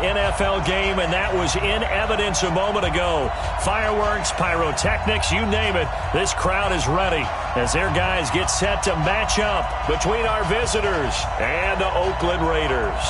NFL game, and that was in evidence a moment ago. Fireworks, pyrotechnics, you name it. This crowd is ready as their guys get set to match up between our visitors and the Oakland Raiders.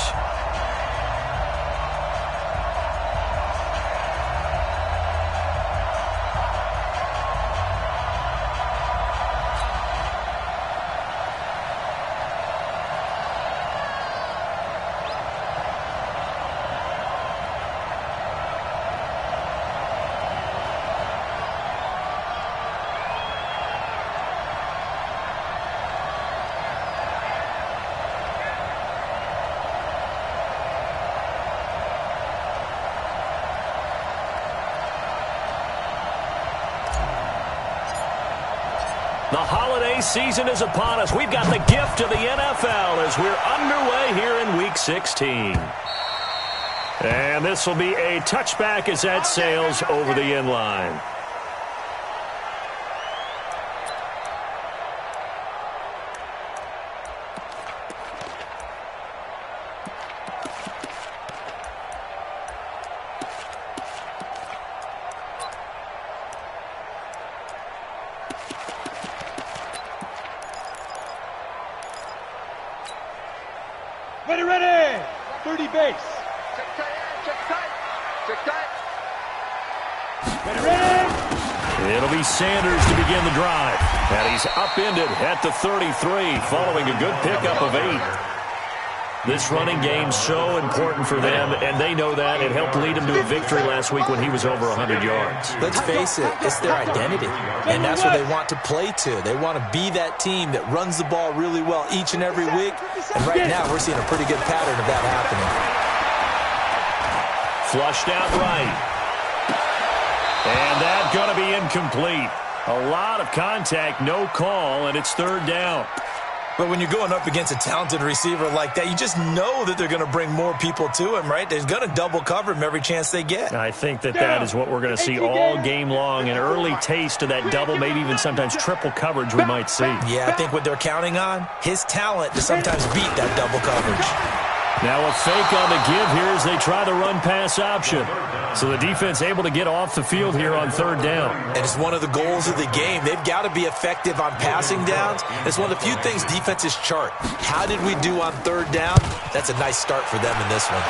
The holiday season is upon us. We've got the gift of the NFL as we're underway here in Week 16. And this will be a touchback as that sails over the end line. Ready! 30 base. Check tight. Ready! It'll be Sanders to begin the drive. And he's upended at the 33 following a good pickup of 8. This running game so important for them, and they know that. It helped lead them to a victory last week when he was over 100 yards. Let's face it, it's their identity, and that's what they want to play to. They want to be that team that runs the ball really well each and every week, and right now we're seeing a pretty good pattern of that happening. Flushed out right. And that's going to be incomplete. A lot of contact, no call, and it's third down. But when you're going up against a talented receiver like that, you just know that they're going to bring more people to him, right? They're going to double cover him every chance they get. I think that is what we're going to see all game long, an early taste of that double, maybe even sometimes triple coverage we might see. Yeah, I think what they're counting on, his talent to sometimes beat that double coverage. Now a fake on the give here as they try the run-pass option. So the defense able to get off the field here on third down. And it's one of the goals of the game. They've got to be effective on passing downs. It's one of the few things defenses chart. How did we do on third down? That's a nice start for them in this one.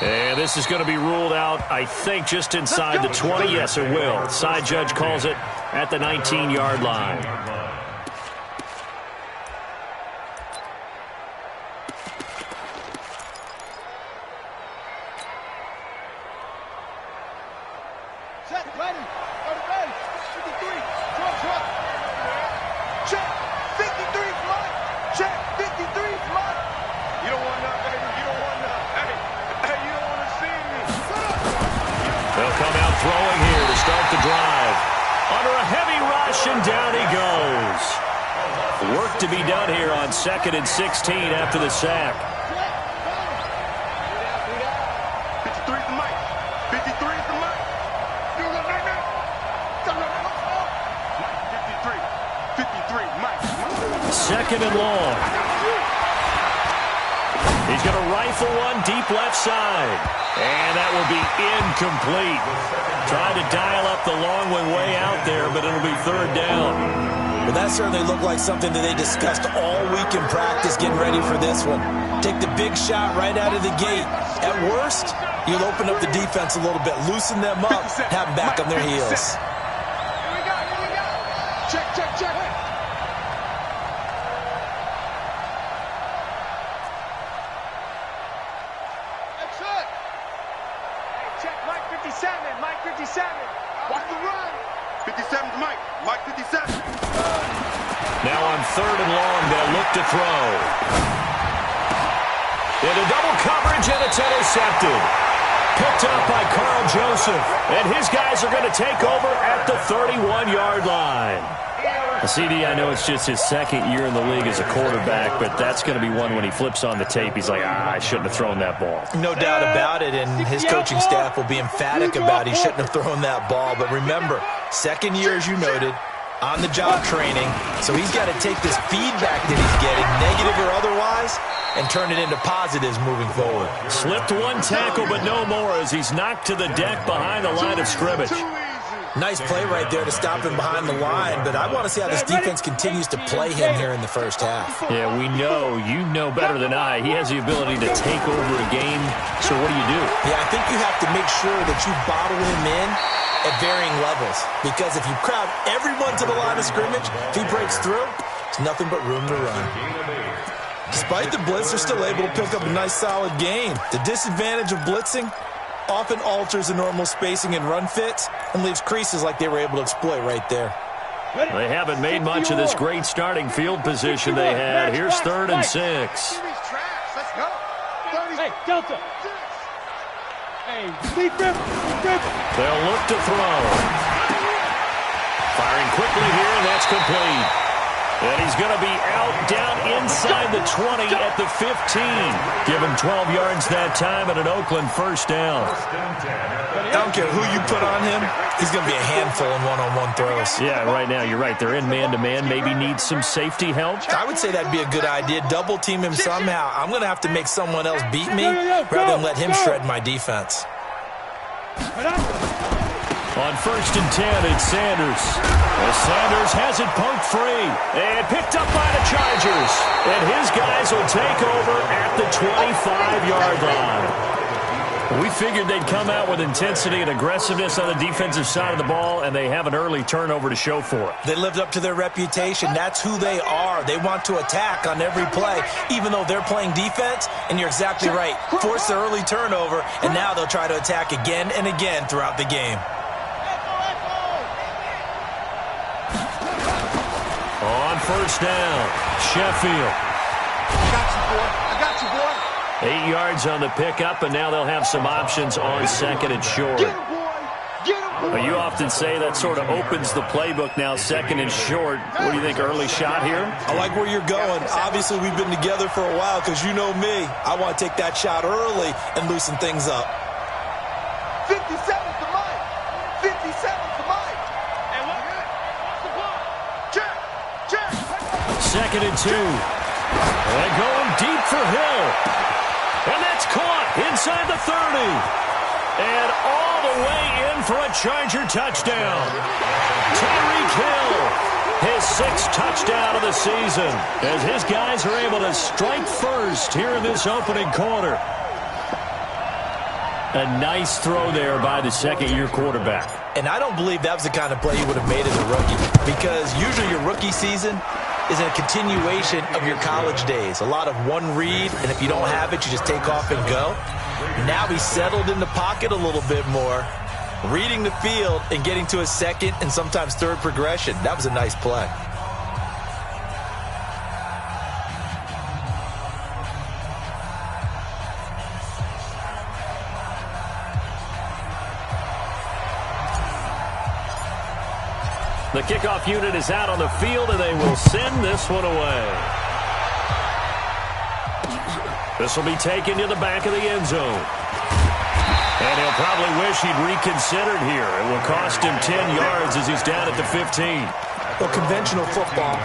And this is going to be ruled out, I think, just inside the 20. Yes, it will. Side judge calls it at the 19-yard line. Throwing here to start the drive. Under a heavy rush, and down he goes. Work to be done here on 2nd and 16 after the sack. 53 is the mic. 53 is the mic. Mike, 53. 53, Mike. 2nd and long. He's going to rifle one deep left side. And that will be incomplete. Trying to dial up the long one way out there, but it'll be third down. Well, that certainly looked like something that they discussed all week in practice getting ready for this one. Take the big shot right out of the gate. At worst, you'll open up the defense a little bit, loosen them up, have them back on their heels. Here we go. Check. Mike 57. Watch the run. 57's Mike. Mike 57. Now on 3rd and long, they'll look to throw. Into double coverage, and it's intercepted. Picked up by Carl Joseph. And his guys are going to take over at the 31-yard line. CD, I know it's just his 2nd year in the league as a quarterback, but that's going to be one when he flips on the tape. He's like, I shouldn't have thrown that ball. No doubt about it, and his coaching staff will be emphatic about he shouldn't have thrown that ball. But remember, 2nd year, as you noted, on-the-job training, so he's got to take this feedback that he's getting, negative or otherwise, and turn it into positives moving forward. Slipped one tackle, but no more as he's knocked to the deck behind the line of scrimmage. Nice play right there to stop him behind the line, but I want to see how this defense continues to play him here in the first half. Yeah, we know. You know better than I. He has the ability to take over a game, so what do you do? Yeah, I think you have to make sure that you bottle him in at varying levels, because if you crowd everyone to the line of scrimmage, if he breaks through, there's nothing but room to run. Despite the blitz, they're still able to pick up a nice solid game. The disadvantage of blitzing often alters the normal spacing and run fits and leaves creases like they were able to exploit right there. They haven't made much of this great starting field position they had. Here's 3rd and 6. Hey, Delta. Hey, lead rip. They'll look to throw. Firing quickly here, and that's complete. And he's going to be out down inside the 20 at the 15. Give him 12 yards that time and an Oakland first down. I don't care who you put on him, he's going to be a handful in one-on-one throws. Yeah, right now, you're right. They're in man-to-man. Maybe needs some safety help. I would say that'd be a good idea. Double team him somehow. I'm going to have to make someone else beat me rather than let him shred my defense. On 1st and 10, it's Sanders. Well, Sanders has it poked free and picked up by the Chargers. And his guys will take over at the 25-yard line. We figured they'd come out with intensity and aggressiveness on the defensive side of the ball, and they have an early turnover to show for it. They lived up to their reputation. That's who they are. They want to attack on every play, even though they're playing defense. And you're exactly right. Force the early turnover, and now they'll try to attack again and again throughout the game. On 1st down, Sheffield. I got you, boy. 8 yards on the pickup, and now they'll have some options on 2nd and short. Get him, boy. Well, you often say that sort of opens the playbook now, 2nd and short. What do you think, early shot here? I like where you're going. Obviously, we've been together for a while because you know me. I want to take that shot early and loosen things up. 57 to Mike. 57 to Mike. And what? Check. 2nd and 2. And going deep for Hill. And that's caught inside the 30. And all the way in for a Charger touchdown. Tyreek Hill, his 6th touchdown of the season, as his guys are able to strike first here in this opening quarter. A nice throw there by the second-year quarterback. And I don't believe that was the kind of play he would have made as a rookie, because usually your rookie season is a continuation of your college days. A lot of one read, and if you don't have it, you just take off and go. Now he's settled in the pocket a little bit more, reading the field and getting to a 2nd and sometimes 3rd progression. That was a nice play. The kickoff unit is out on the field, and they will send this one away. This will be taken to the back of the end zone. And he'll probably wish he'd reconsidered here. It will cost him 10 yards as he's down at the 15. Well, conventional football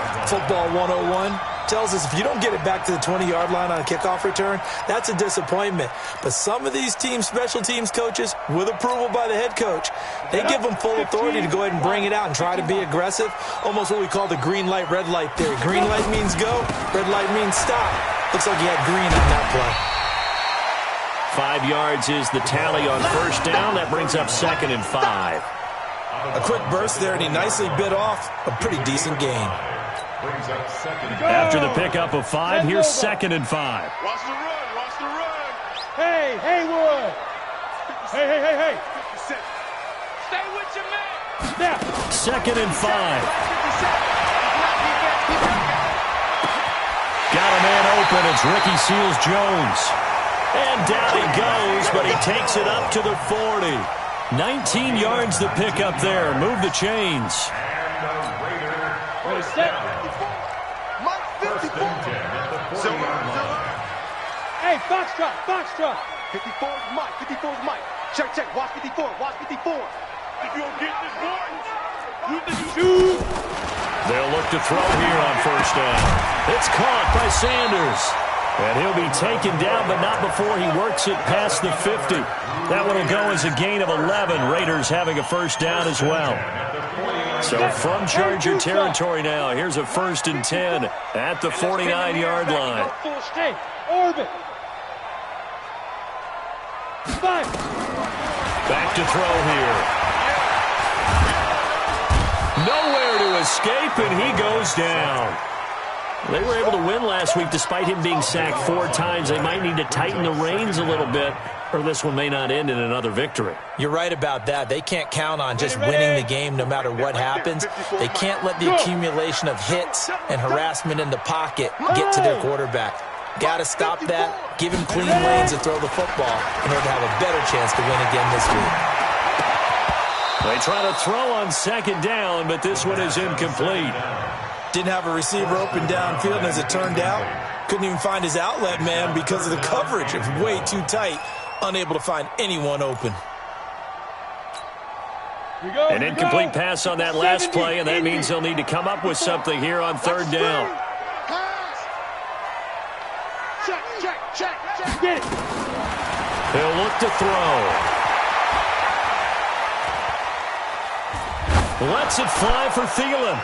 101, tells us if you don't get it back to the 20-yard line on a kickoff return, that's a disappointment. But some of these team special teams coaches, with approval by the head coach, they give them full authority to go ahead and bring it out and try to be aggressive, almost what we call the green light, red light theory. Green light means go, red light means stop. Looks like he had green on that play. 5 yards is the tally on 1st down. That brings up 2nd and 5. A quick burst there, and he nicely bit off a pretty decent gain. After the pickup of 5, here's 2nd and 5. Watch the run. Hey, Haywood. Hey. Stay with your man. Now. 2nd and 5. Got a man open. It's Ricky Seals-Jones. And down he goes, but he takes it up to the 40. 19 yards the pickup there. Move the chains. Ready, set. Mike, 54. Hey, Foxtrot. 54 is Mike. Check. Watch 54. If you don't get this, boy. Shoot. They'll look to throw here on first down. It's caught by Sanders. And he'll be taken down, but not before he works it past the 50. That one will go as a gain of 11. Raiders having a first down as well. So from Charger territory now, here's a 1st and 10 at the 49-yard line. Full stay. Orbit. 5. Back to throw here. Nowhere to escape, and he goes down. They were able to win last week despite him being sacked 4 times. They might need to tighten the reins a little bit, or this one may not end in another victory. You're right about that. They can't count on just winning the game no matter what happens. They can't let the accumulation of hits and harassment in the pocket get to their quarterback. Got to stop that, give him clean lanes to throw the football in order to have a better chance to win again this week. They try to throw on 2nd down, but this one is incomplete. Didn't have a receiver open downfield, and as it turned out, couldn't even find his outlet man because of the coverage. It was way too tight, unable to find anyone open. An incomplete pass on that last play, and that means they'll need to come up with something here on 3rd down. Check. Get it. He'll look to throw. Lets it fly for Thielen.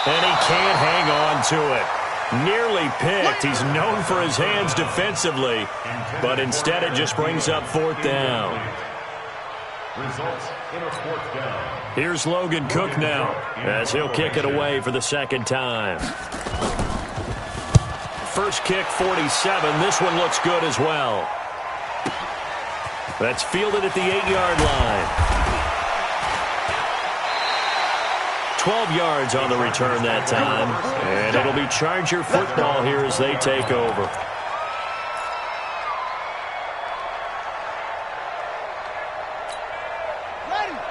And he can't hang on to it. Nearly picked. He's known for his hands defensively, but instead it just brings up 4th down. Here's Logan Cook now, as he'll kick it away for the 2nd time. First kick, 47. This one looks good as well. That's fielded at the 8-yard line. 12 yards on the return that time. And it'll be Charger football here as they take over.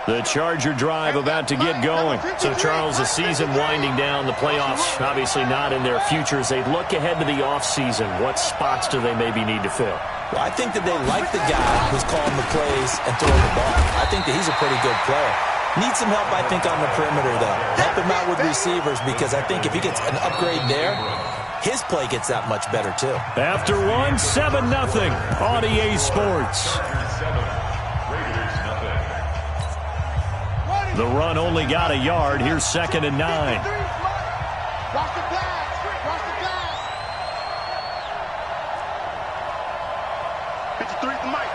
The Charger drive about to get going. So, Charles, the season winding down, the playoffs obviously not in their future. As they look ahead to the offseason, what spots do they maybe need to fill? Well, I think that they like the guy who's calling the plays and throwing the ball. I think that he's a pretty good player. Needs some help, I think, on the perimeter, though. Help him out with receivers, because I think if he gets an upgrade there, his play gets that much better, too. After one, 7-0 on EA Sports. The run only got a yard. Here's 2nd and 9. Watch the pass. Watch the pass. 53 to Mike.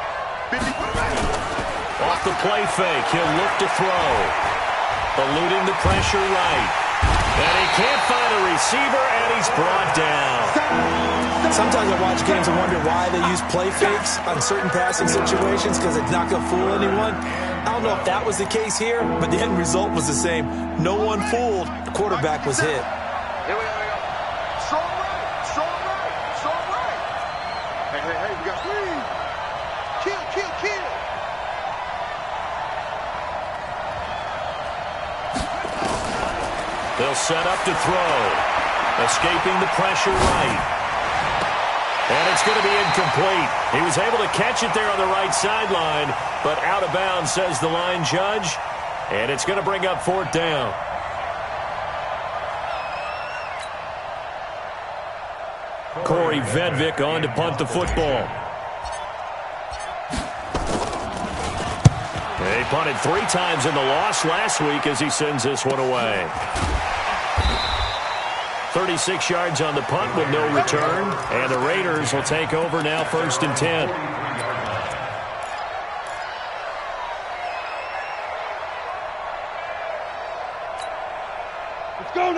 53. Off the play fake. He'll look to throw. Eluding the pressure right. And he can't find a receiver, and he's brought down. Sometimes I watch games and wonder why they use play fakes on certain passing situations, because it's not going to fool anyone. I don't know if that was the case here, but the end result was the same. No one fooled. The quarterback was hit. Here we go. Strong right. Strong right. Strong right. Hey, we got 3. Kill. They'll set up to throw. Escaping the pressure right. And it's going to be incomplete. He was able to catch it there on the right sideline, but out of bounds, says the line judge. And it's going to bring up 4th down. Corey Vedvik on to punt the football. He punted 3 times in the loss last week as he sends this one away. 36 yards on the punt with no return. And the Raiders will take over now, 1st and 10.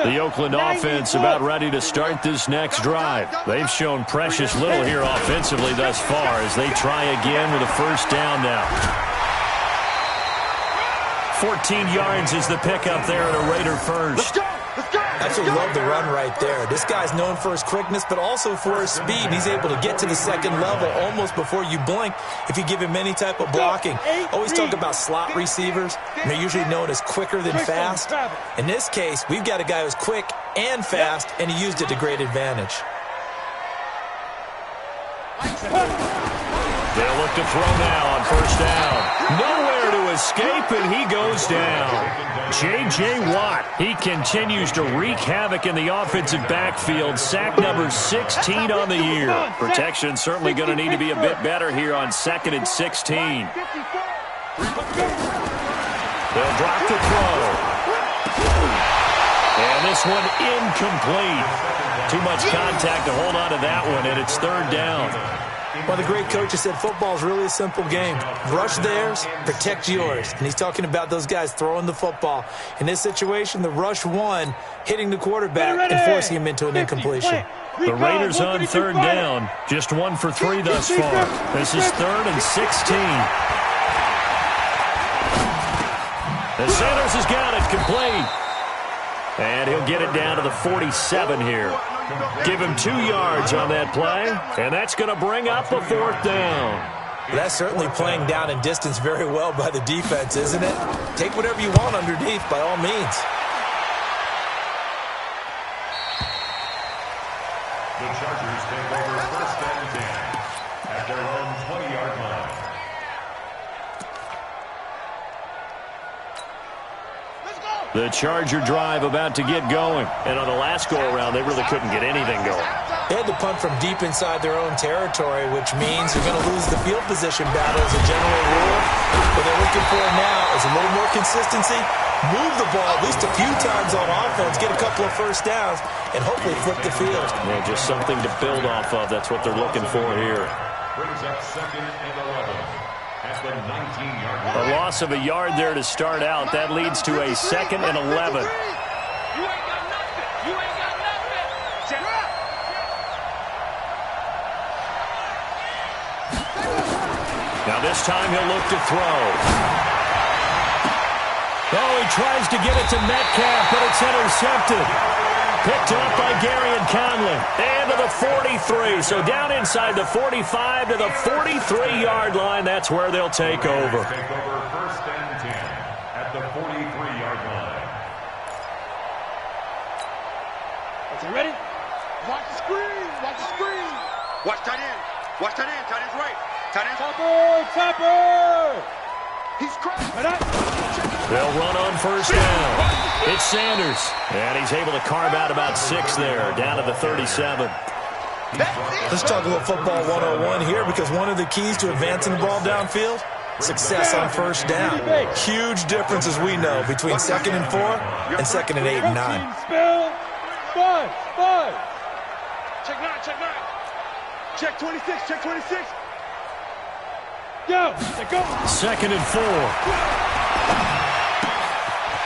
The Oakland offense about ready to start this next drive. They've shown precious little here offensively thus far as they try again with a 1st down now. 14 yards is the pickup there at a Raider first. Absolutely love the run right there. This guy's known for his quickness, but also for his speed. He's able to get to the 2nd level almost before you blink if you give him any type of blocking. Always talk about slot receivers, and they're usually known as quicker than fast. In this case, we've got a guy who's quick and fast, and he used it to great advantage. They'll look to throw now on first down. Nowhere to escape, and he goes down. J.J. Watt, he continues to wreak havoc in the offensive backfield. Sack number 16 on the year. Protection certainly going to need to be a bit better here on 2nd and 16. They'll drop the throw. And this one incomplete. Too much contact to hold on to that one, and it's 3rd down. Well, the great coach has said football is really a simple game. Rush theirs, protect yours. And he's talking about those guys throwing the football. In this situation, the rush one, hitting the quarterback and forcing him into an incompletion. The Raiders on 3rd down. Just 1 for 3 thus far. This is 3rd and 16. And Sanders has got it complete. And he'll get it down to the 47 here. Give him 2 yards on that play, and that's going to bring up a 4th down. That's certainly playing down and distance very well by the defense, isn't it? Take whatever you want underneath, by all means. The Chargers take over 1st and 10 at their own 20-yard line. The Charger drive about to get going. And on the last go-around, they really couldn't get anything going. They had to punt from deep inside their own territory, which means you're going to lose the field position battle as a general rule. What they're looking for now is a little more consistency, move the ball at least a few times on offense, get a couple of first downs, and hopefully flip the field. Yeah, just something to build off of. That's what they're looking for here. Brings up 2nd and 11. At the 19-yard line. A loss of a yard there to start out. That leads to a 2nd and 11. You ain't got nothing. You ain't got nothing. Check up. Now this time he'll look to throw. Oh, he tries to get it to Metcalf, but it's intercepted. Picked up by Gary and Conley. And to the 43. So down inside the 45 to the 43-yard line. That's where they'll take over. Take over 1st and 10 at the 43-yard line. Okay, ready? Watch the screen. Watch the screen. Watch tight end. Watch tight end. Tight end's right. Tight end's Topper! He's cracked. They'll run on first down. It's Sanders. And he's able to carve out about 6 there, down to the 37. Let's talk a little football 101 here, because one of the keys to advancing the ball downfield, success on first down. Huge difference, as we know, between 2nd and 4 and 2nd and 8 and 9. Spell. 5. Check 9. Check 9. Check 26. Check 26. Go. Go. 2nd and 4.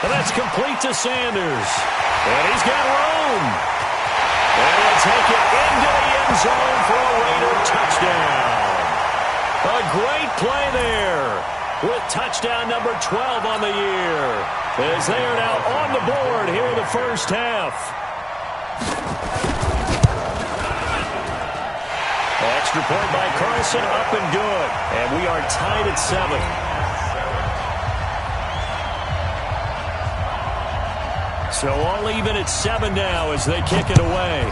And that's complete to Sanders. And he's got room. And he'll take it into the end zone for a Raider touchdown. A great play there with touchdown number 12 on the year, as they are now on the board here in the first half. Extra point by Carlson, up and good. And we are tied at 7. So all even at 7 now as they kick it away.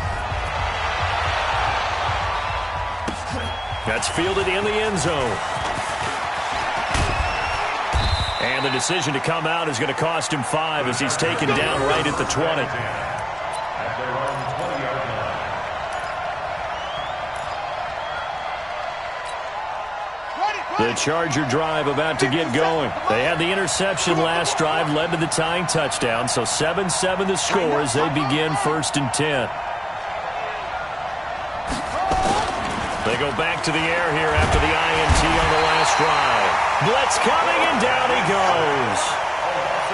That's fielded in the end zone. And the decision to come out is going to cost him 5 as he's taken down right at the 20. At their own 20-yard line. The Charger drive about to get going. They had the interception last drive, led to the tying touchdown. So 7-7 the score as they begin 1st and 10. They go back to the air here after the INT on the last drive. Blitz coming, and down he goes.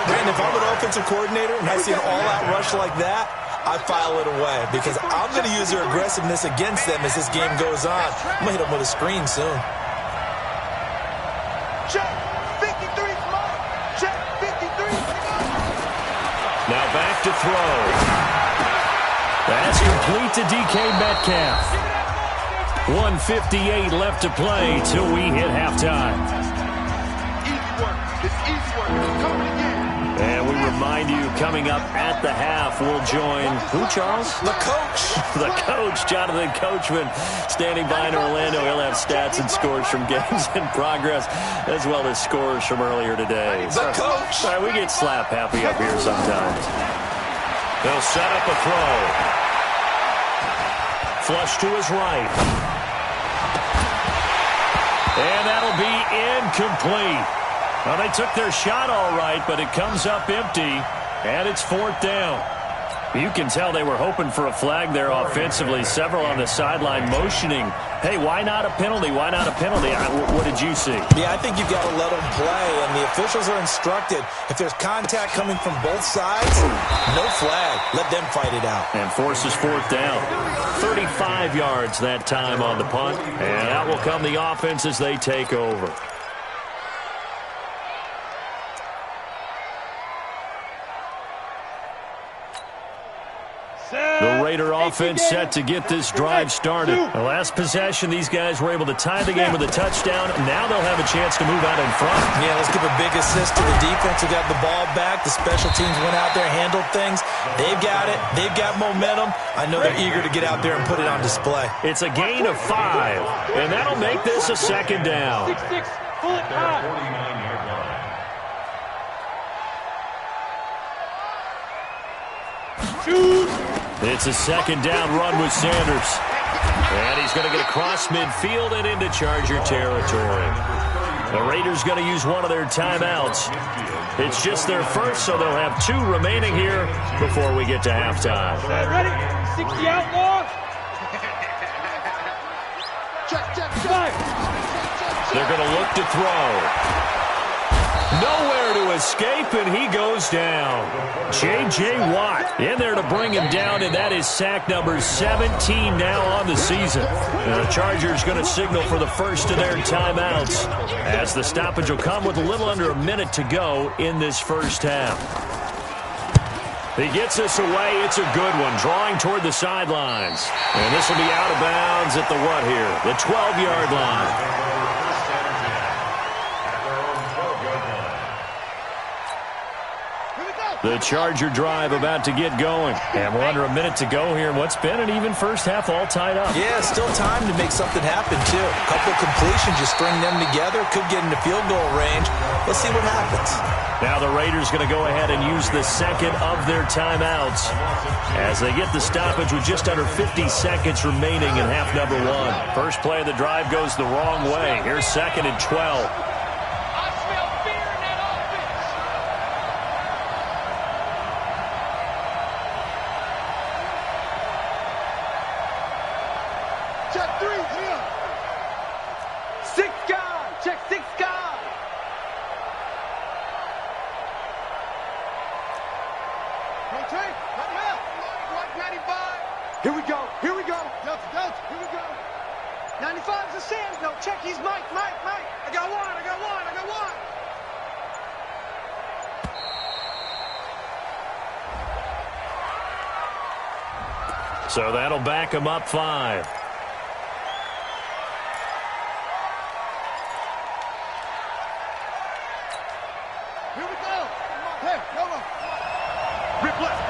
Brandon, if I'm an offensive coordinator and I see an all-out rush like that, I file it away, because I'm going to use their aggressiveness against them as this game goes on. I'm going to hit them with a screen soon. Check 53. Check 53. Now back to throw. That's complete to DK Metcalf. 1:58 left to play till we hit halftime. Easy work. It's easy work. It's coming again. And we remind you, coming up at the half, we'll join who, Charles? The coach. The coach, Jonathan Coachman, standing by in Orlando. He'll have stats and scores from games in progress, as well as scores from earlier today. The coach. All right, we get slap happy up here sometimes. They'll set up a throw. Flush to his right. And that'll be incomplete. Well, they took their shot all right, but it comes up empty, and it's 4th down. You can tell they were hoping for a flag there offensively. Several on the sideline motioning, hey, why not a penalty? Why not a penalty? What did you see? Yeah, I think you've got to let them play, and the officials are instructed. If there's contact coming from both sides, no flag. Let them fight it out. And forces 4th down. 35 yards that time on the punt, and out will come the offense as they take over. The Raider offense set to get this drive started. The last possession, these guys were able to tie the game with a touchdown. Now they'll have a chance to move out in front. Yeah, let's give a big assist to the defense who got the ball back. The special teams went out there, handled things. They've got it. They've got momentum. I know they're eager to get out there and put it on display. It's a gain of 5, and that'll make this a 2nd down. 6-6, pull it high. 49-yard line. It's a 2nd down run with Sanders. And he's going to get across midfield and into Charger territory. The Raiders going to use one of their timeouts. It's just their first, so they'll have 2 remaining here before we get to halftime. Ready? 60 outlaws. They're going to look to throw. Nowhere to escape, and he goes down. J.J. Watt in there to bring him down, and that is sack number 17 now on the season. And the Chargers going to signal for the first of their timeouts, as the stoppage will come with a little under a minute to go in this first half. He gets this away. It's a good one, drawing toward the sidelines. And this will be out of bounds at the what here? The 12-yard line. The Charger drive about to get going. And we're under a minute to go here. What's been an even first half all tied up. Yeah, still time to make something happen, too. A couple completions, you string them together, could get into field goal range. Let's see what happens. Now the Raiders going to go ahead and use the second of their timeouts as they get the stoppage with just under 50 seconds remaining in half number 1. First play of the drive goes the wrong way. Here's 2nd and 12. Here we go. Here we go. Delta. Here we go. 95's the Sands. No, check. He's Mike. I got one. So that'll back him up 5. Here we go. Hey, come on. Rip left.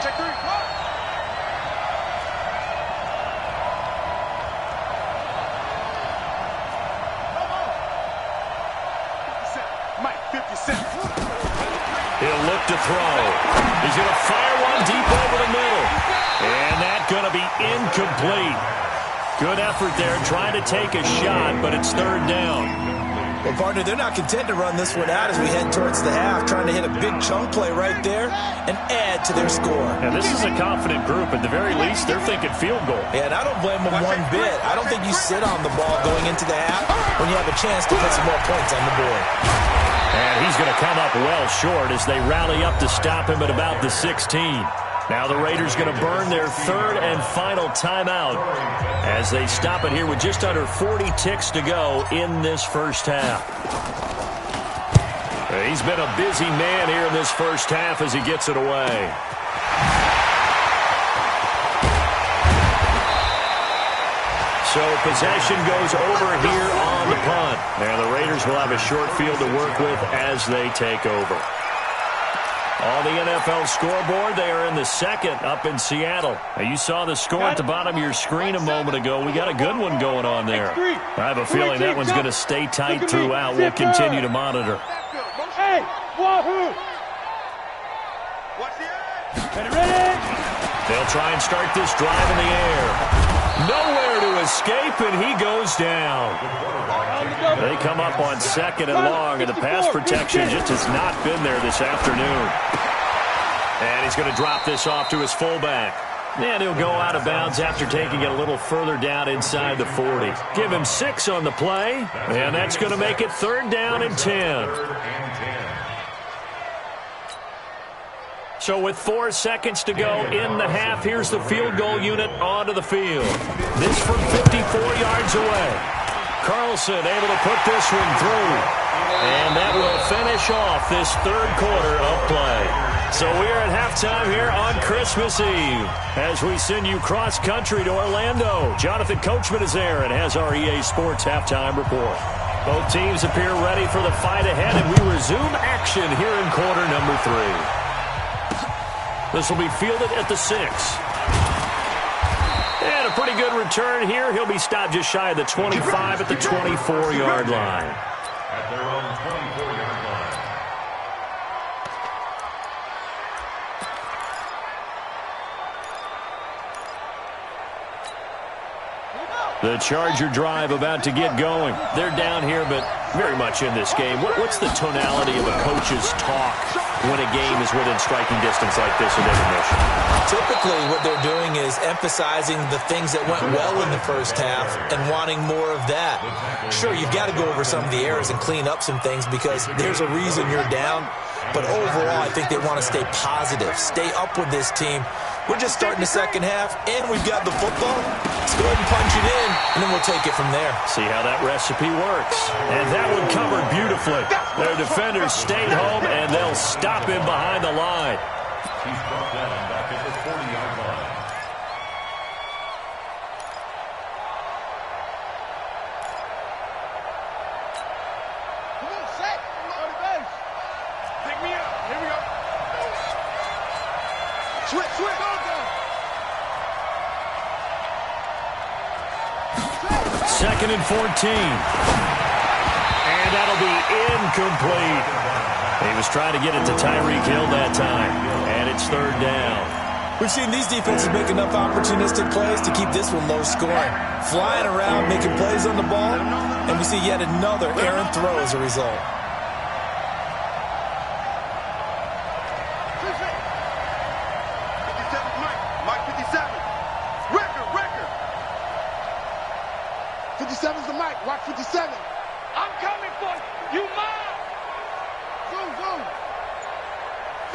Check three. Run. Mike, 50 Cent. He'll look to throw. He's going to fire one deep over the middle. And that's going to be incomplete. Good effort there, trying to take a shot, but it's 3rd down. Well, partner, they're not content to run this one out as we head towards the half, trying to hit a big chunk play right there and add to their score. And this is a confident group. At the very least, they're thinking field goal. Yeah, and I don't blame them one bit. I don't think you sit on the ball going into the half when you have a chance to put some more points on the board. And he's going to come up well short as they rally up to stop him at about the 16. Now the Raiders going to burn their 3rd and final timeout as they stop it here with just under 40 ticks to go in this first half. He's been a busy man here in this first half as he gets it away. So possession goes over here on the punt. And the Raiders will have a short field to work with as they take over. On the NFL scoreboard, they are in the second up in Seattle. Now, you saw the score at the bottom of your screen a moment ago. We got a good one going on there. I have a feeling that one's going to stay tight throughout. We'll continue to monitor. Hey, wahoo! Ready? They'll try and start this drive in the air. Nowhere to escape, and he goes down. They come up on second and long, and the pass protection just has not been there this afternoon. And he's going to drop this off to his fullback. And he'll go out of bounds after taking it a little further down inside the 40. Give him 6 on the play, and that's going to make it 3rd down and 10. So with 4 seconds to go in the half, here's the field goal unit onto the field. This from 54 yards away. Carlson able to put this one through. And that will finish off this 3rd quarter of play. So we are at halftime here on Christmas Eve as we send you cross-country to Orlando. Jonathan Coachman is there and has our EA Sports halftime report. Both teams appear ready for the fight ahead, and we resume action here in quarter number 3. This will be fielded at the 6. And a pretty good return here. He'll be stopped just shy of the 25 at the 24-yard line. At their own 24-yard line. The Charger drive about to get going. They're down here, but very much in this game. What's the tonality of a coach's talk when a game is within striking distance like this in intermission? Typically, what they're doing is emphasizing the things that went well in the first half and wanting more of that. Sure, you've got to go over some of the errors and clean up some things because there's a reason you're down. But overall, I think they want to stay positive, stay up with this team. We're just starting the second half, and we've got the football. Let's go ahead and punch it in, and then we'll take it from there. See how that recipe works. And that one covered beautifully. Their defenders stayed home, and they'll stop him behind the line. He's brought down back at the 40-yard line. Come on, set. On the base. Pick me up. Here we go. Switch, switch. Go, go. 2nd and 14. And that'll be incomplete. He was trying to get it to Tyreek Hill that time. And it's 3rd down. We've seen these defenses make enough opportunistic plays to keep this one low scoring. Flying around, making plays on the ball, and we see yet another errant throw as a result. 57's the mic. Watch 57. I'm coming for you. You mine. Zoom, zoom.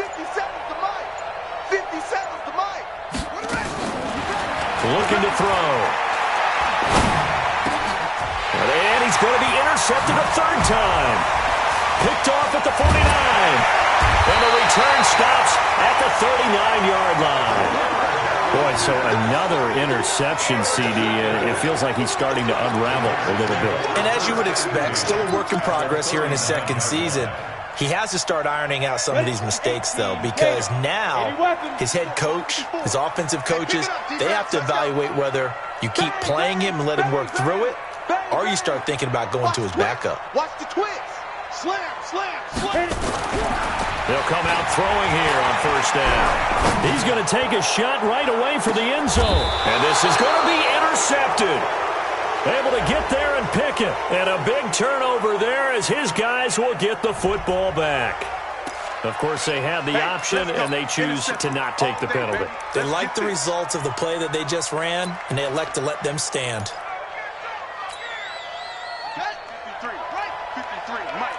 57's the mic. 57's the mic. What are they? Looking to throw. And he's going to be intercepted a 3rd time. Picked off at the 49. And the return stops at the 39-yard line. Boy, so another interception, CD. It feels like he's starting to unravel a little bit. And as you would expect, still a work in progress here in his 2nd season. He has to start ironing out some of these mistakes, though, because now his head coach, his offensive coaches, they have to evaluate whether you keep playing him and let him work through it, or you start thinking about going to his backup. Watch the twist. Slam, slam, slam. They'll come out throwing here on 1st down. He's going to take a shot right away for the end zone. And this is going to be intercepted. Able to get there and pick it. And a big turnover there as his guys will get the football back. Of course, they have the option, and they choose to not take the penalty. They like the results of the play that they just ran, and they elect to let them stand. 53, right? 53, Mike.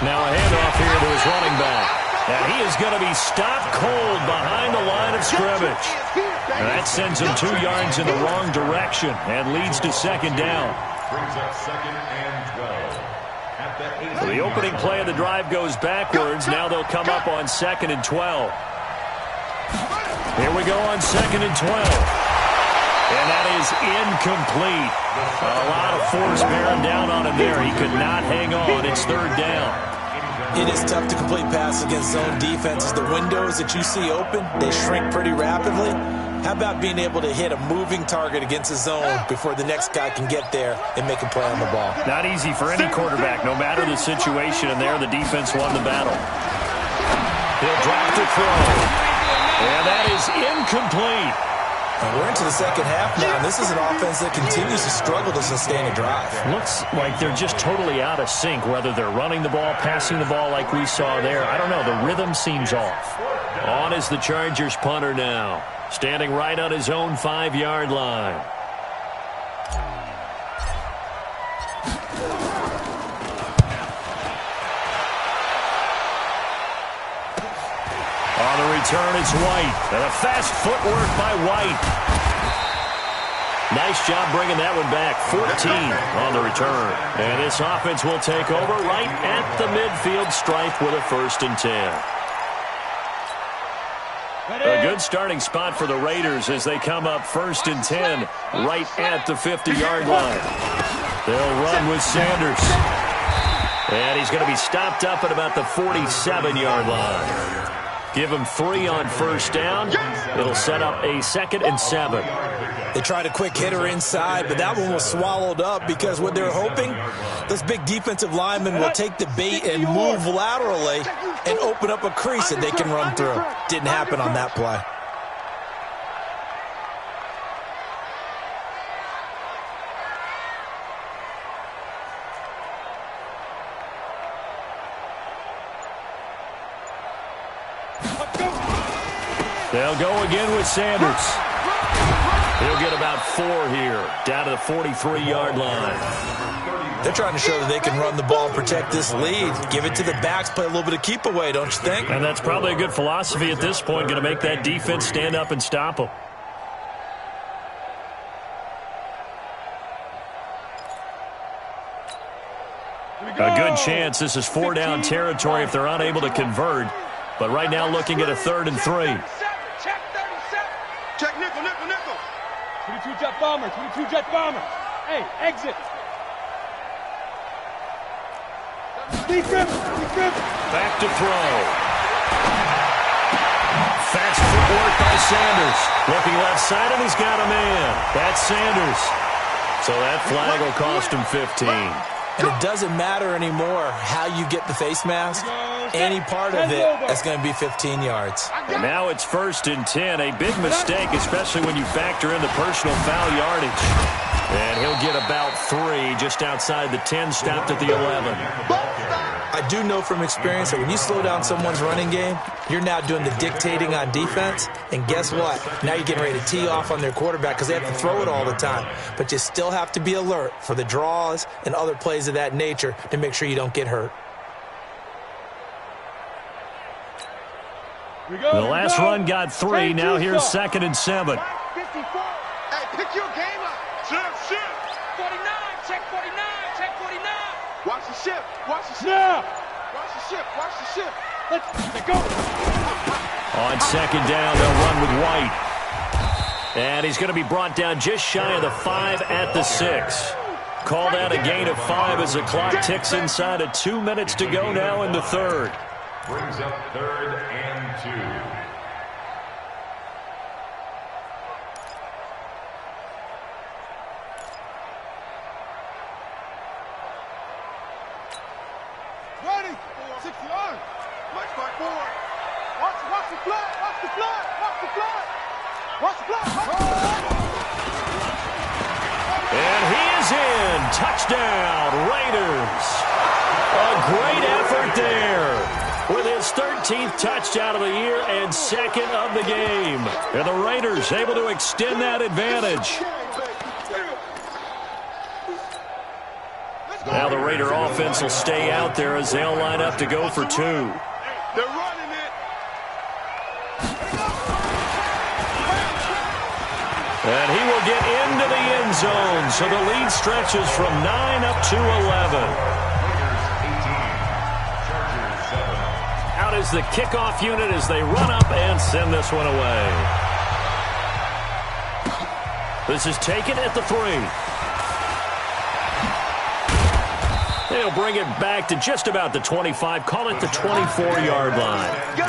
Now a handoff here to his running back. And he is going to be stopped cold behind the line of scrimmage. And that sends him 2 yards in the wrong direction and leads to 2nd down. Brings up 2nd and 12. At the 8. So the opening play of the drive goes backwards. Now they'll come up on 2nd and 12. Here we go on 2nd and 12. And that is incomplete. A lot of force bearing down on him there. He could not hang on. It's 3rd down. It is tough to complete passes against zone defenses. The windows that you see open, they shrink pretty rapidly. How about being able to hit a moving target against a zone before the next guy can get there and make a play on the ball? Not easy for any quarterback, no matter the situation, and there the defense won the battle. He'll drop to throw. And that is incomplete. And we're into the second half now, and this is an offense that continues to struggle to sustain a drive. Looks like they're just totally out of sync, whether they're running the ball, passing the ball like we saw there. I don't know. The rhythm seems off. On is the Chargers punter now, standing right on his own 5-yard line. On the return, it's White. And a fast footwork by White. Nice job bringing that one back. 14 on the return. And this offense will take over right at the midfield stripe with a 1st and 10. A good starting spot for the Raiders as they come up 1st and 10 right at the 50-yard line. They'll run with Sanders. And he's going to be stopped up at about the 47-yard line. Give him 3 on 1st down. It'll set up a 2nd and 7. They tried a quick hitter inside, but that one was swallowed up because what they're hoping, those big defensive linemen will take the bait and move laterally and open up a crease that they can run through. Didn't happen on that play. They'll go again with Sanders. He'll get about 4 here, down to the 43-yard line. They're trying to show that they can run the ball and protect this lead. Give it to the backs, play a little bit of keep away, don't you think? And that's probably a good philosophy at this point, going to make that defense stand up and stop them. A good chance this is 4-down territory if they're unable to convert. But right now looking at a 3rd and 3. Check nickel, nickel, nickel. 22 jet bomber, 22 jet bomber. Hey, exit. Back to throw. Fast footwork by Sanders. Looking left side, and he's got a man. That's Sanders. So that flag will cost him 15. And it doesn't matter anymore how you get the face mask. Any part of it is going to be 15 yards. And now it's 1st and 10. A big mistake, especially when you factor in the personal foul yardage. And he'll get about 3 just outside the 10, stopped at the 11. I do know from experience that when you slow down someone's running game, you're now doing the dictating on defense. And guess what? Now you're getting ready to tee off on their quarterback because they have to throw it all the time. But you still have to be alert for the draws and other plays of that nature to make sure you don't get hurt. The last run got 3. Now here's 2nd and 7. 54. Hey, pick your game up. Shift. 49, check 49, check 49. Watch the shift. Watch the shift. Now. Watch the shift. Watch the shift. Let's go. On 2nd down, they'll run with White. And he's going to be brought down just shy of the 5 at the 6. Call that a gain of 5 as the clock ticks inside of 2 minutes to go now in the 3rd. Brings up 3rd and 2. Ready. 6 yards. Let's fight forward. Watch the flat. Watch the flat. Watch the flat. Watch the flat. And he is in. Touchdown, Raiders. A great effort there. With his 13th touchdown of the year and 2nd of the game. And the Raiders able to extend that advantage. Now the Raider offense will stay out there as they'll line up to go for 2. They're running it. And he will get into the end zone. So the lead stretches from 9 up to 11. Out is the kickoff unit as they run up and send this one away. This is taken at the 3. They'll bring it back to just about the 25. Call it the 24-yard line. Go!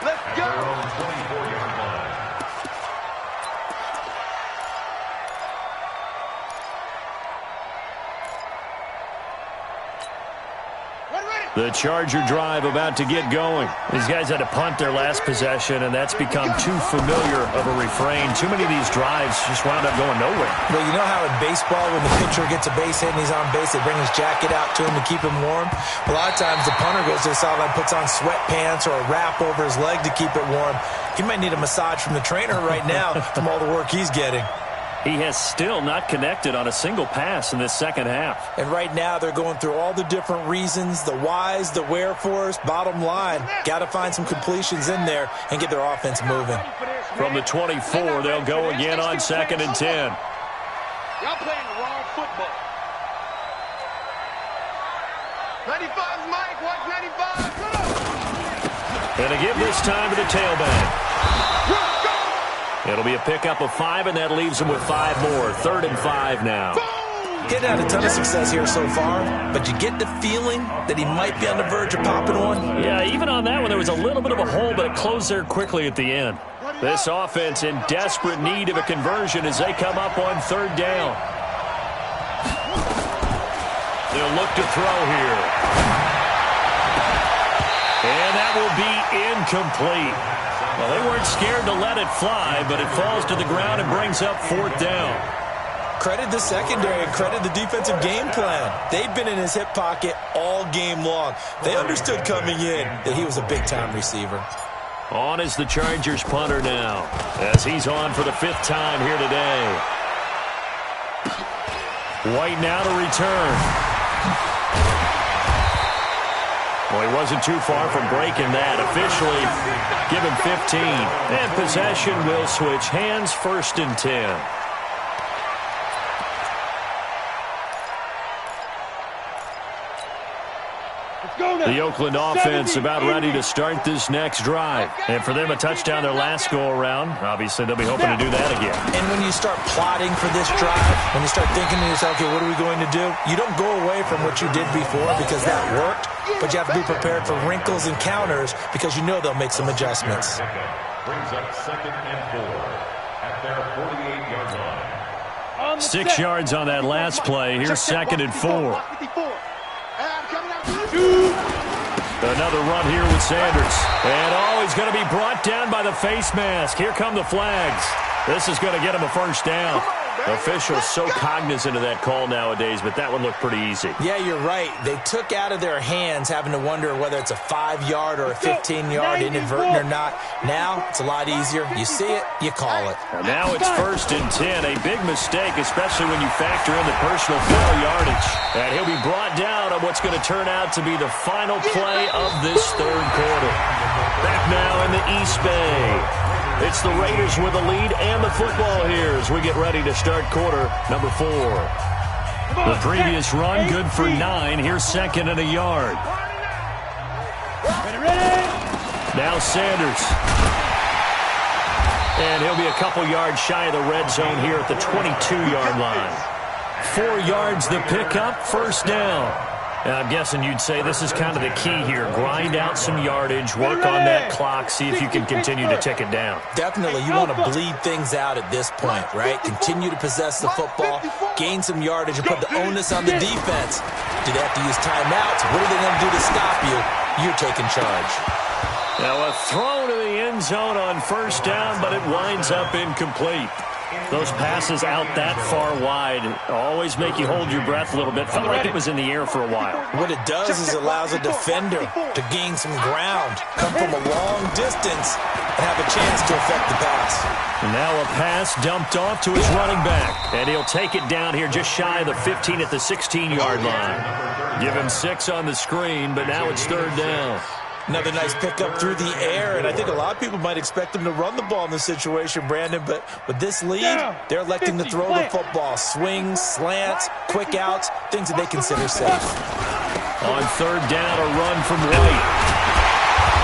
Let's go! 24-yard line. The Charger drive about to get going. These guys had to punt their last possession, and that's become too familiar of a refrain. Too many of these drives just wound up going nowhere. Well, you know how in baseball when the pitcher gets a base hit and he's on base, they bring his jacket out to him to keep him warm? A lot of times the punter goes to the sideline, puts on sweatpants or a wrap over his leg to keep it warm. He might need a massage from the trainer right now from all the work he's getting. He has still not connected on a single pass in this second half. And right now they're going through all the different reasons, the whys, the wherefores. Bottom line, got to find some completions in there and get their offense moving. From the 24, they'll go again on 2nd and 10. Y'all playing the wrong football. 95's Mike. Watch 95. Come on. And a give this time to the tailback. It'll be a pickup of 5, and that leaves them with 5 more. 3rd and 5 now. Getting had a ton of success here so far, but you get the feeling that he might be on the verge of popping one. Yeah, even on that one, there was a little bit of a hole, but it closed there quickly at the end. This offense in desperate need of a conversion as they come up on 3rd down. They'll look to throw here. And that will be incomplete. Well, they weren't scared to let it fly, but it falls to the ground and brings up 4th down. Credit the secondary and credit the defensive game plan. They've been in his hip pocket all game long. They understood coming in that he was a big-time receiver. On is the Chargers punter now, as he's on for the 5th time here today. White now to return. Well, he wasn't too far from breaking that. Officially, give him 15. And possession will switch hands, 1st and 10. The Oakland offense about ready to start this next drive. And for them, a touchdown their last go-around. Obviously, they'll be hoping to do that again. And when you start plotting for this drive, when you start thinking to yourself, okay, what are we going to do? You don't go away from what you did before because that worked, but you have to be prepared for wrinkles and counters because you know they'll make some adjustments. Brings up 2nd and 4 at their 48-yard line. 6 yards on that last play. Here's 2nd and 4. Another run here with Sanders. And, he's going to be brought down by the face mask. Here come the flags. This is going to get him a 1st down. Officials so cognizant of that call nowadays, but that one looked pretty easy. Yeah, you're right. They took out of their hands having to wonder whether it's a 5-yard or a 15-yard inadvertent or not. Now, it's a lot easier. You see it, you call it. And now it's 1st and 10. A big mistake, especially when you factor in the personal foul yardage. And he'll be brought down on what's going to turn out to be the final play of this 3rd quarter. Back now in the East Bay. It's the Raiders with the lead and the football here as we get ready to start quarter number 4. The previous run good for 9. Here's 2nd and a yard. Now Sanders. And he'll be a couple yards shy of the red zone here at the 22-yard line. 4 yards the pickup, 1st down. And I'm guessing you'd say this is kind of the key here. Grind out some yardage, work on that clock, see if you can continue to tick it down. Definitely. You want to bleed things out at this point, right? Continue to possess the football, gain some yardage, and put the onus on the defense. Do they have to use timeouts? What are they going to do to stop you? You're taking charge. Now a throw to the end zone on 1st down, but it winds up incomplete. Those passes out that far wide always make you hold your breath a little bit. Felt like it was in the air for a while. What it does is it allows a defender to gain some ground, come from a long distance, and have a chance to affect the pass. And now a pass dumped off to his running back. And he'll take it down here just shy of the 15 at the 16-yard line. Give him 6 on the screen, but now it's 3rd down. Another nice pickup through the air, and I think a lot of people might expect them to run the ball in this situation, Brandon, but with this lead, they're electing to throw the football. Swings, slants, quick outs, things that they consider safe. On 3rd down, a run from White.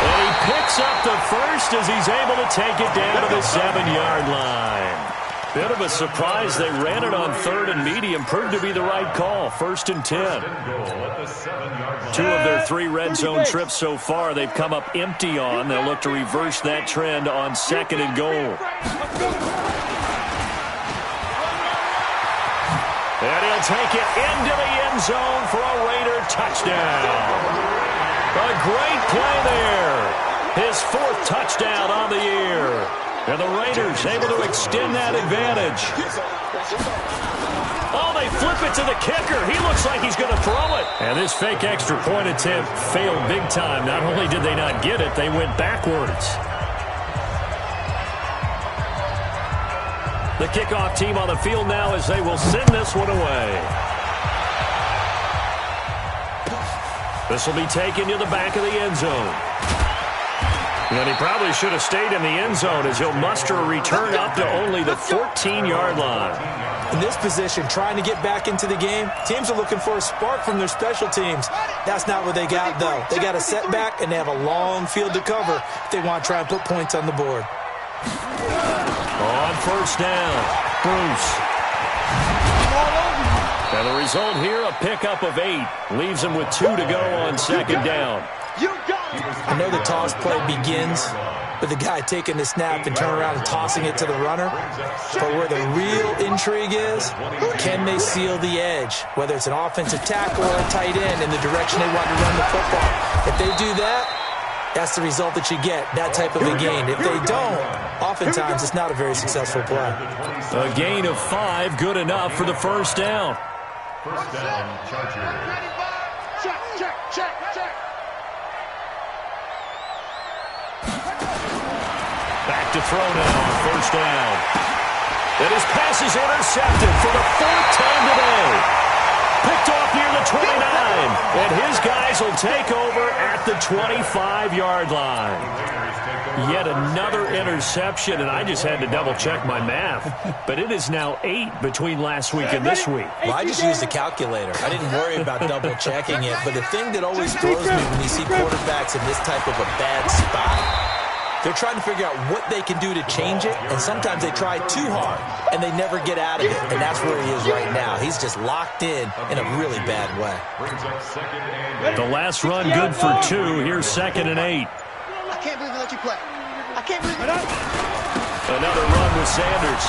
And he picks up the 1st as he's able to take it down to the 7-yard line. Bit of a surprise. They ran it on 3rd and medium. Proved to be the right call. 1st and 10. 2 of their 3 red zone trips so far, they've come up empty on. They'll look to reverse that trend on 2nd and goal. And he'll take it into the end zone for a Raider touchdown. A great play there. His 4th touchdown on the year. And the Raiders able to extend that advantage. Oh, they flip it to the kicker. He looks like he's going to throw it. And this fake extra point attempt failed big time. Not only did they not get it, they went backwards. The kickoff team on the field now as they will send this one away. This will be taken to the back of the end zone. And he probably should have stayed in the end zone as he'll muster a return up to only the 14-yard line. In this position, trying to get back into the game, teams are looking for a spark from their special teams. That's not what they got, though. They got a setback, and they have a long field to cover if they want to try and put points on the board. On 1st down, Bruce. And the result here, a pickup of 8. Leaves them with 2 to go on 2nd down. I know the toss play begins with the guy taking the snap and turning around and tossing it to the runner. But where the real intrigue is, can they seal the edge? Whether it's an offensive tackle or a tight end in the direction they want to run the football. If they do that, that's the result that you get, that type of a gain. If they don't, oftentimes it's not a very successful play. A gain of 5, good enough for the 1st down. 1st down, Chargers. Check. Back to throw now on 1st down. And his pass is intercepted for the 4th time today. Picked off near the 29. And his guys will take over at the 25-yard line. Yet another interception, and I just had to double-check my math. But it is now 8 between last week and this week. Well, I just used a calculator. I didn't worry about double-checking it. But the thing that always throws me when you see quarterbacks in this type of a bad spot, they're trying to figure out what they can do to change it, and sometimes they try too hard, and they never get out of it. And that's where he is right now. He's just locked in a really bad way. The last run good for 2. Here's 2nd and 8. I can't believe they let you play. I can't believe it. Another run with Sanders.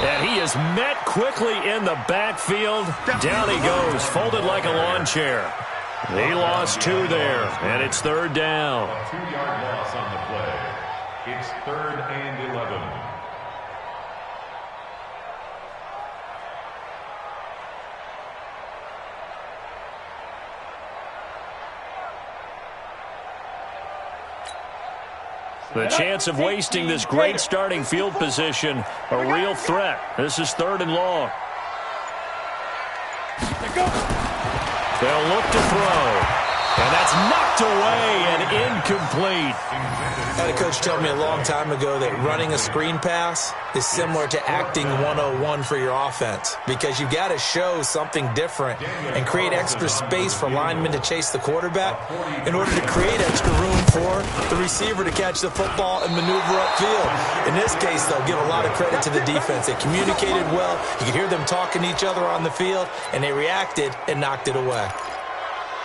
And he is met quickly in the backfield. Down he goes, folded like a lawn chair. He lost 2 there, and it's 3rd down. A 2-yard loss on the play. It's 3rd and 11. The chance of wasting this great starting field position, a real threat. This is 3rd and long. They'll look to throw. And that's knocked away and incomplete. I had a coach tell me a long time ago that running a screen pass is similar to acting 101 for your offense, because you've got to show something different and create extra space for linemen to chase the quarterback in order to create extra room for the receiver to catch the football and maneuver upfield. In this case, though, give a lot of credit to the defense. They communicated well. You could hear them talking to each other on the field, and they reacted and knocked it away.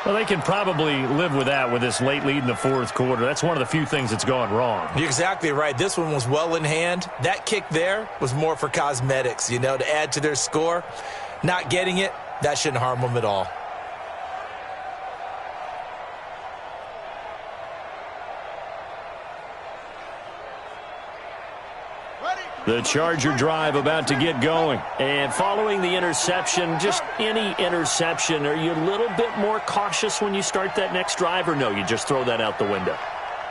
Well, they can probably live with that with this late lead in the 4th quarter. That's one of the few things that's gone wrong. You're exactly right. This one was well in hand. That kick there was more for cosmetics, to add to their score. Not getting it, that shouldn't harm them at all. The Charger drive about to get going. And following the interception, just any interception, are you a little bit more cautious when you start that next drive, or no, you just throw that out the window?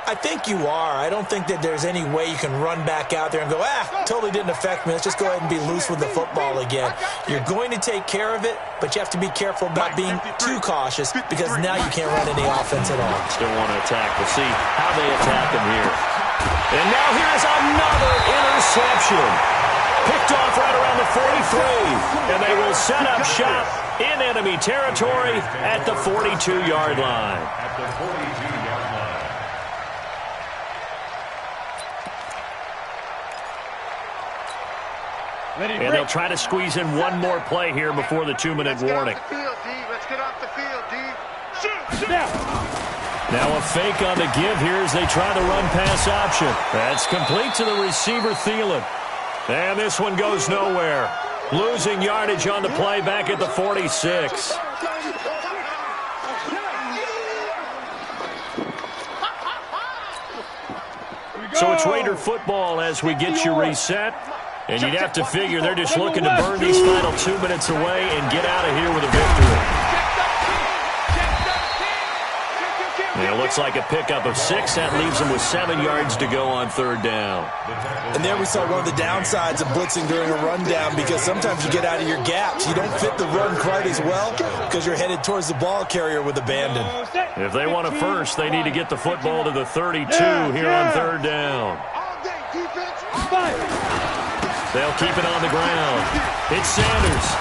I think you are. I don't think that there's any way you can run back out there and go, totally didn't affect me. Let's just go ahead and be loose with the football again. You're going to take care of it, but you have to be careful about being too cautious, because now you can't run any offense at all. Still want to attack. We'll see how they attack him here. And now here's another interception. Picked off right around the 43. And they will set up shop in enemy territory at the 42-yard line. At the 42-yard line. And they'll try to squeeze in one more play here before the 2-minute warning. Let's get off the field, D. Shoot! Now a fake on the give here as they try the run-pass option. That's complete to the receiver, Thielen. And this one goes nowhere. Losing yardage on the play back at the 46. So it's Raider football as we get you reset. And you'd have to figure they're just looking to burn these final 2 minutes away and get out of here with a victory. And it looks like a pickup of 6. That leaves them with 7 yards to go on 3rd down. And there we saw one of the downsides of blitzing during a rundown, because sometimes you get out of your gaps. You don't fit the run quite as well because you're headed towards the ball carrier with abandon. If they want a first, they need to get the football to the 32 here on 3rd down. They'll keep it on the ground. It's Sanders.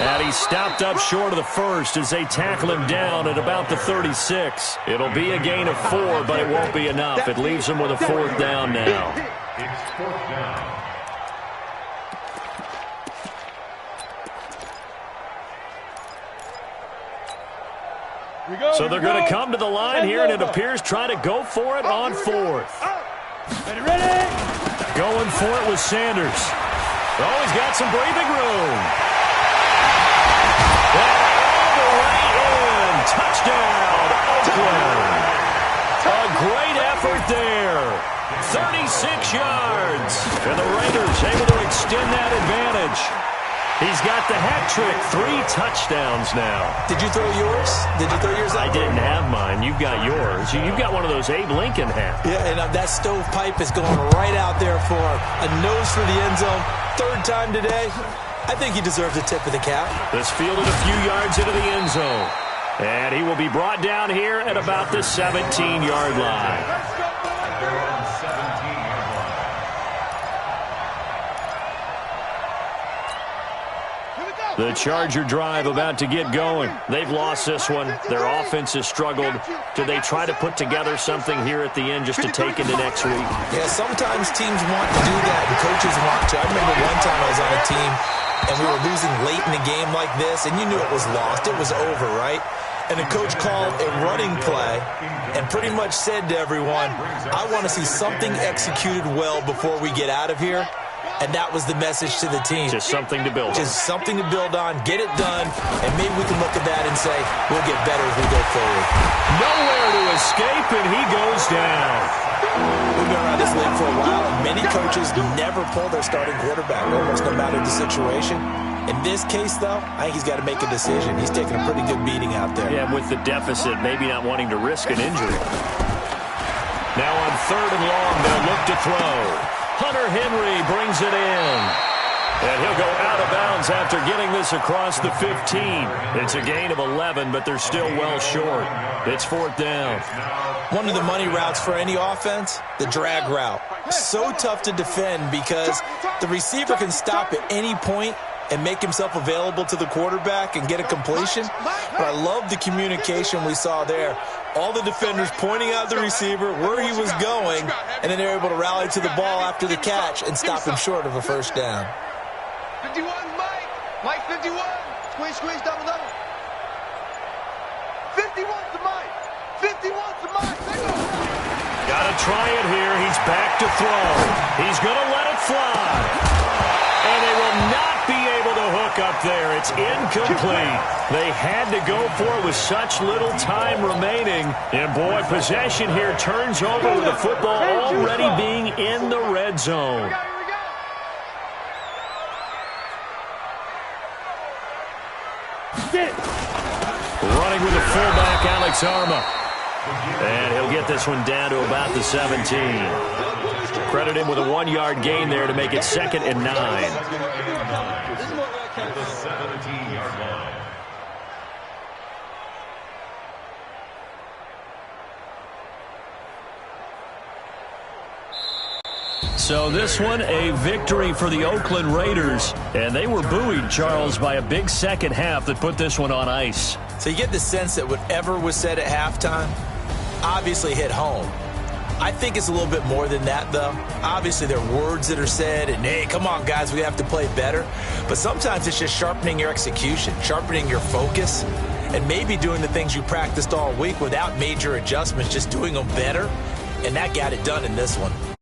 And he's stopped up short of the first as they tackle him down at about the 36. It'll be a gain of 4, but it won't be enough. It leaves him with a 4th down now. It's 4th down. So they're going to come to the line here, and it appears try to go for it on 4th. Ready? Going for it with Sanders. Oh, he's got some breathing room. All the way in. Touchdown, Oakland. A great effort there. 36 yards. And the Raiders able to extend that advantage. He's got the hat trick. 3 touchdowns now. Did you throw yours? Did you throw yours out? I didn't have mine. You've got yours. You've got one of those Abe Lincoln hats. Yeah, and that stovepipe is going right out there for a nose for the end zone. 3rd time today. I think he deserves a tip of the cap. This fielded a few yards into the end zone. And he will be brought down here at about the 17-yard line. The Charger drive about to get going. They've lost this one. Their offense has struggled. Do they try to put together something here at the end just to take into next week? Yeah, sometimes teams want to do that, and coaches want to. I remember one time I was on a team, and we were losing late in a game like this, and you knew it was lost. It was over, right? And the coach called a running play and pretty much said to everyone, I want to see something executed well before we get out of here. And that was the message to the team. Just something to build on. Just something to build on, get it done, and maybe we can look at that and say, we'll get better as we go forward. Nowhere to escape, and he goes down. We've been around this league for a while, and many coaches never pull their starting quarterback, almost no matter the situation. In this case, though, I think he's got to make a decision. He's taking a pretty good beating out there. Yeah, with the deficit, maybe not wanting to risk an injury. Now on 3rd and long, they'll look to throw. Hunter Henry brings it in. And he'll go out of bounds after getting this across the 15. It's a gain of 11, but they're still well short. It's 4th down. One of the money routes for any offense, the drag route. So tough to defend because the receiver can stop at any point and make himself available to the quarterback and get a completion. But I love the communication we saw there. All the defenders pointing out the receiver, where he was going, and then they're able to rally to the ball after the catch and stop him short of a 1st down. 51, Mike. Mike, 51. Squeeze, double. 51 to Mike. 51 to Mike. Got to try it here. He's back to throw. He's going to let it fly. And they will not be able to hook up there. It's incomplete. They had to go for it with such little time remaining. And, boy, possession here turns over with the football already being in the red zone. Running with the fullback, Alex Arma. And he'll get this one down to about the 17. Credit him with a 1-yard gain there to make it 2nd and 9. The 17-yard line. So this one, a victory for the Oakland Raiders. And they were buoyed, Charles, by a big second half that put this one on ice. So you get the sense that whatever was said at halftime obviously hit home. I think it's a little bit more than that, though. Obviously, there are words that are said, and, hey, come on, guys, we have to play better. But sometimes it's just sharpening your execution, sharpening your focus, and maybe doing the things you practiced all week without major adjustments, just doing them better. And that got it done in this one.